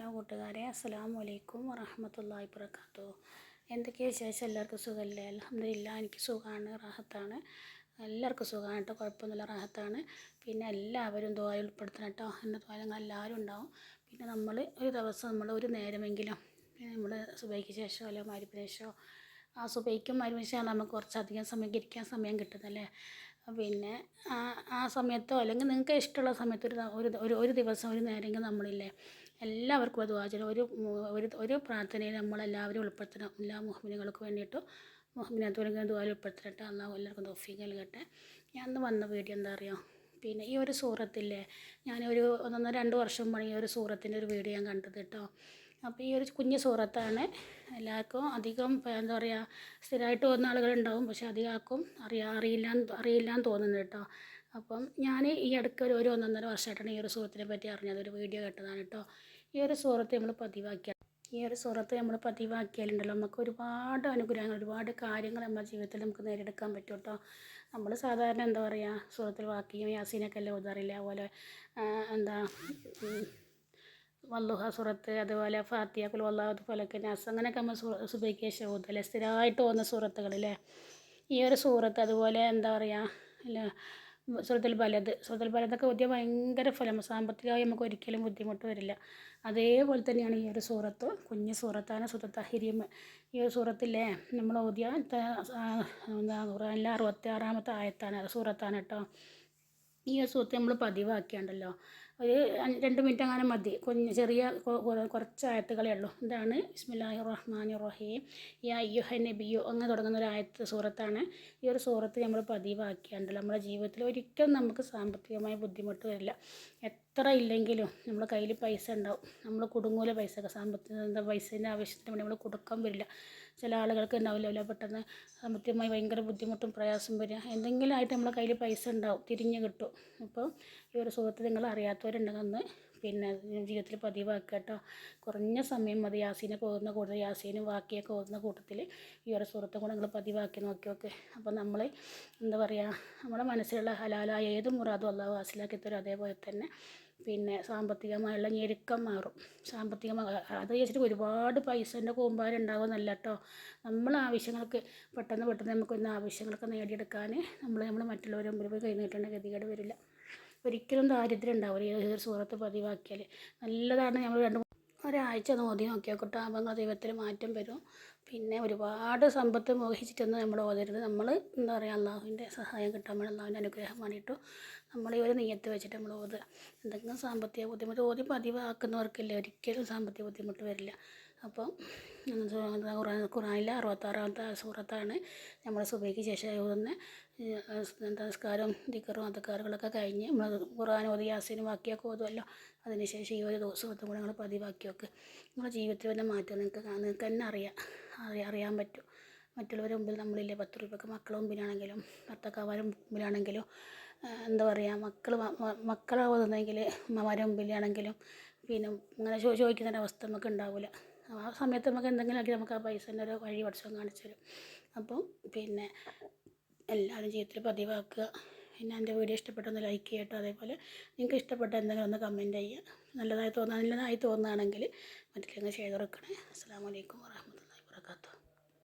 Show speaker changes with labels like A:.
A: Hello കൂട്ടുകാരെ, അസ്സലാമു അലൈക്കും വറഹ്മത്തുള്ളാഹി വബറകാതുഹു. എന്തൊക്കെയാണ് വിശേഷം? എല്ലാവർക്കും സുഖമല്ലേ? അൽഹംദുലില്ലാ, എനിക്ക് സുഖമാണ്, റാഹത്താണ്. എല്ലാവർക്കും സുഖമാണ് കേട്ടോ, കുഴപ്പമൊന്നുമില്ല, റാഹത്താണ്. പിന്നെ എല്ലാവരും ദുആയിൽ ഉൾപ്പെടുത്തണം കേട്ടോ. എൻ്റെ ദ്വാരങ്ങൾ എല്ലാവരും ഉണ്ടാവും. പിന്നെ നമ്മൾ ഒരു ദിവസം ഒരു നേരമെങ്കിലും നമ്മൾ സുബഹിക്ക് ശേഷമോ അല്ലെങ്കിൽ മഗ്‌രിബിന് ശേഷമോ, ആ സുബഹിക്കും മഗ്‌രിബിനും ശേഷം നമുക്ക് കുറച്ചധികം സമയം ഇരിക്കാൻ സമയം കിട്ടുന്നല്ലേ. പിന്നെ ആ സമയത്തോ അല്ലെങ്കിൽ നിങ്ങൾക്ക് ഇഷ്ടമുള്ള സമയത്ത് ഒരു ദിവസം ഒരു നേരമെങ്കിലും നമ്മളില്ലേ എല്ലാവർക്കും ദുആ ചെയ്യണം. ഒരു പ്രാർത്ഥനയിൽ നമ്മളെല്ലാവരും ഉൾപ്പെടുത്തണം. എല്ലാ മുഅ്മിനുകൾക്ക് വേണ്ടിയിട്ടും മുഅ്മിനാത്തുകൾക്ക് ദുആയിൽ ഉൾപ്പെടുത്തട്ടെ. അള്ളാഹു എല്ലാവർക്കും തൗഫീഖ് നൽകട്ടെ. ഞാൻ ഇന്ന് വന്ന വീഡിയോ എന്താ അറിയോ, പിന്നെ ഈ ഒരു സൂറത്തില്ലേ, ഞാനൊരു 1-2 വർഷം മുമ്പ് ഈ ഒരു സൂറത്തിൻ്റെ ഒരു വീഡിയോ ഞാൻ കണ്ടത് കേട്ടോ. അപ്പോൾ ഈ ഒരു കുഞ്ഞു സൂറത്താണ്. എല്ലാവർക്കും അധികം എന്താ പറയുക, സ്ഥിരമായിട്ട് പോകുന്ന ആളുകളുണ്ടാവും, പക്ഷെ അധികം ആർക്കും അറിയില്ലാന്ന് തോന്നുന്നു കേട്ടോ. അപ്പം ഞാൻ ഈ അടുക്ക ഒരു 1-1.5 വർഷമായിട്ടാണ് ഈ ഒരു സൂറത്തിനെ പറ്റി അറിഞ്ഞത്. ഒരു വീഡിയോ കേട്ടതാണ് കേട്ടോ. ഈ ഒരു സൂറത്ത് നമ്മൾ പതിവാക്കിയാലുണ്ടല്ലോ, നമുക്ക് ഒരുപാട് അനുഗ്രഹങ്ങൾ, ഒരുപാട് കാര്യങ്ങൾ നമ്മുടെ ജീവിതത്തിൽ നമുക്ക് നേടിയെടുക്കാൻ പറ്റും കേട്ടോ. നമ്മൾ സാധാരണ എന്താ പറയുക, സൂറത്തുൽ വാഖിയും യാസീനൊക്കെ അല്ലേ ഓതാറില്ല. അതുപോലെ എന്താ വല്ലുഹ സൂറത്ത്, അതുപോലെ ഫാത്തിഹ, ഖുൽ ഹുവല്ലാഹു, ഫലക്ക്, നാസ്, അങ്ങനെയൊക്കെ നമ്മൾ സുബഹിക്ക് ശേഷം ഓതല്ലേ, സ്ഥിരമായിട്ട് പോകുന്ന സൂറത്തുകളില്ലേ. ഈ ഒരു സൂറത്ത് അതുപോലെ എന്താ പറയുക, അല്ല, സൂറത്തുൽ ബലദൊക്കെ ഓതിയാൽ ഭയങ്കര ഫലം, സാമ്പത്തികമായി നമുക്ക് ഒരിക്കലും ബുദ്ധിമുട്ട് വരില്ല. അതേപോലെ തന്നെയാണ് ഈ ഒരു സൂറത്ത്. കുഞ്ഞ് സൂറത്താണ് സൂറത്ത് തഹ്രീം. ഈ ഒരു സൂറത്തില്ലേ നമ്മൾ ഓതിയാൽ എന്താ ഖുർആനിലെ 66-ാമത്തെ ആയത്താണ്, സൂറത്താണ് കേട്ടോ. ഈ ഒരു സൂറത്ത് നമ്മൾ പതിവാക്കിയാണ്ടല്ലോ, ഒരു 2 മിനിറ്റ് അങ്ങനെ മതി. ചെറിയ കുറച്ച് ആയത്തുകളേ ഉള്ളൂ. ഇതാണ് ബിസ്മില്ലാഹിർ റഹ്മാനിർ റഹീം, യാ അയ്യുഹൻ നബിയ്യു, അങ്ങനെ തുടങ്ങുന്ന ഒരു സൂറത്താണ്. ഈ ഒരു സൂറത്ത് നമ്മൾ പതിവാക്കിയാണ്ടല്ലോ, നമ്മുടെ ജീവിതത്തിൽ ഒരിക്കലും നമുക്ക് സാമ്പത്തികമായി ബുദ്ധിമുട്ട് വരില്ല. എത്ര ഇല്ലെങ്കിലും നമ്മുടെ കയ്യിൽ പൈസ ഉണ്ടാവും, നമ്മൾ കുടുങ്ങൂല. സാമ്പത്തിക പൈസേൻ്റെ ആവശ്യത്തിന് വേണ്ടി നമ്മൾ കൊടുക്കാൻ വരില്ല. ചില ആളുകൾക്ക് ഉണ്ടാവില്ലല്ലോ, പെട്ടെന്ന് സാമ്പത്തികമായി ഭയങ്കര ബുദ്ധിമുട്ടും പ്രയാസം വരിക, എന്തെങ്കിലും ആയിട്ട് നമ്മുടെ കയ്യിൽ പൈസ ഉണ്ടാവും, തിരിഞ്ഞ് കിട്ടും. അപ്പോൾ ഈ ഒരു സുഹൃത്ത് നിങ്ങൾ അറിയാത്തവരുണ്ടെന്ന് പിന്നെ ജീവിതത്തിൽ പതിവാക്കുക കേട്ടോ. കുറഞ്ഞ സമയം മതി. യാസീനൊക്കെ ഓതുന്ന കൂട്ടത്തിൽ, യാസീനും വാക്കിയൊക്കെ ഓതുന്ന കൂട്ടത്തിൽ ഈ ഒരു സുഹൃത്തും കൂടെ നിങ്ങൾ പതിവാക്കി നോക്കിയൊക്കെ. അപ്പോൾ നമ്മൾ എന്താ പറയുക, നമ്മുടെ മനസ്സിലുള്ള ഹലാലായ ഏത് മുറാദും അള്ളാഹു ഹാസിലാക്കി തരും. അതേപോലെ തന്നെ പിന്നെ സാമ്പത്തികമായുള്ള ഞെരുക്കം മാറും. അത് വെച്ചിട്ട് ഒരുപാട് പൈസേൻ്റെ കൂമ്പാരം ഉണ്ടാകുമെന്നല്ല കേട്ടോ. നമ്മൾ ആവശ്യങ്ങൾക്ക് പെട്ടെന്ന് നമുക്ക് ഇന്ന് ആവശ്യങ്ങളൊക്കെ നേടിയെടുക്കാൻ നമ്മൾ മറ്റുള്ളവരെ മുമ്പിൽ പോയി കൈ നീട്ടേണ്ട ഗതികേട് വരില്ല. ഒരിക്കലും ദാരിദ്ര്യം ഉണ്ടാവില്ല. ഈ ഒരു സൂറത്ത് പതിവാക്കിയാൽ നല്ലതാണ്. നമ്മൾ ഒരാഴ്ച ഓതി നോക്കിയാൽ അപ്പോൾ നമ്മുടെ ദൈവത്തിൽ മാറ്റം വരും. പിന്നെ ഒരുപാട് സമ്പത്ത് മോഹിച്ചിട്ടൊന്നും നമ്മൾ ഓതരുത്. നമ്മൾ എന്താ പറയുക, അള്ളാഹുവിൻ്റെ സഹായം കിട്ടാൻ വേണ്ടി, അള്ളാഹുവിൻ്റെ അനുഗ്രഹം വേണ്ടിയിട്ട് നമ്മൾ ഈ ഒരു നിയ്യത്ത് വെച്ചിട്ട് നമ്മൾ ഓതുക. എന്തെങ്കിലും സാമ്പത്തിക ബുദ്ധിമുട്ട് ഓതി പതിവാക്കുന്നവർക്കില്ലേ ഒരിക്കലും സാമ്പത്തിക ബുദ്ധിമുട്ട് വരില്ല. അപ്പം ഖുർആനിലെ 66-ാമത്തെ സൂറത്താണ് നമ്മൾ സുബഹിക്ക് ശേഷം ഓതുന്ന നമസ്കാരം, ദിക്റും അദ്കാറുകളൊക്കെ കഴിഞ്ഞ് നമ്മൾ ഖുർആൻ ഓതി യാസീനും വാക്കിയൊക്കെ ഓതുമല്ലോ. അതിനുശേഷം ഈ ഒരു ദിവസത്തും കൂടെ നിങ്ങൾ പതിവാക്കി വെക്കുക. നിങ്ങളുടെ ജീവിതത്തിൽ വല്ല മാറ്റം നിങ്ങൾക്ക് തന്നെ അറിയാൻ പറ്റും. മറ്റുള്ളവരുടെ മുമ്പിൽ നമ്മളില്ലേ 10 രൂപയ്ക്ക് മക്കളുടെ മുമ്പിലാണെങ്കിലും ഭർത്താക്കന്മാരുടെ മുമ്പിലാണെങ്കിലും എന്താ പറയുക, മക്കളെ ഓതുന്നെങ്കിൽ അമ്മമാരുടെ മുമ്പിലാണെങ്കിലും പിന്നെ അങ്ങനെ ചോദിക്കുന്നൊരവസ്ഥ നമുക്ക് ഉണ്ടാവില്ല. ആ സമയത്ത് നമുക്ക് എന്തെങ്കിലും ആക്കി നമുക്ക് ആ പൈസേൻ്റെ ഒരു വഴി പഠിച്ചവൻ കാണിച്ചു തരും. അപ്പം പിന്നെ എല്ലാവരും ജീവിതത്തിൽ പതിവാക്കുക. പിന്നെ എൻ്റെ വീഡിയോ ഇഷ്ടപ്പെട്ടൊന്ന് ലൈക്ക് ചെയ്യട്ടോ. അതേപോലെ നിങ്ങൾക്ക് ഇഷ്ടപ്പെട്ട എന്തെങ്കിലും ഒന്ന് കമൻറ്റ് ചെയ്യുക. നല്ലതായി തോന്നുകയാണെങ്കിൽ മറ്റുള്ളവർക്ക് ഷെയർ കൊടുക്കണേ. അസ്സലാമു അലൈക്കും.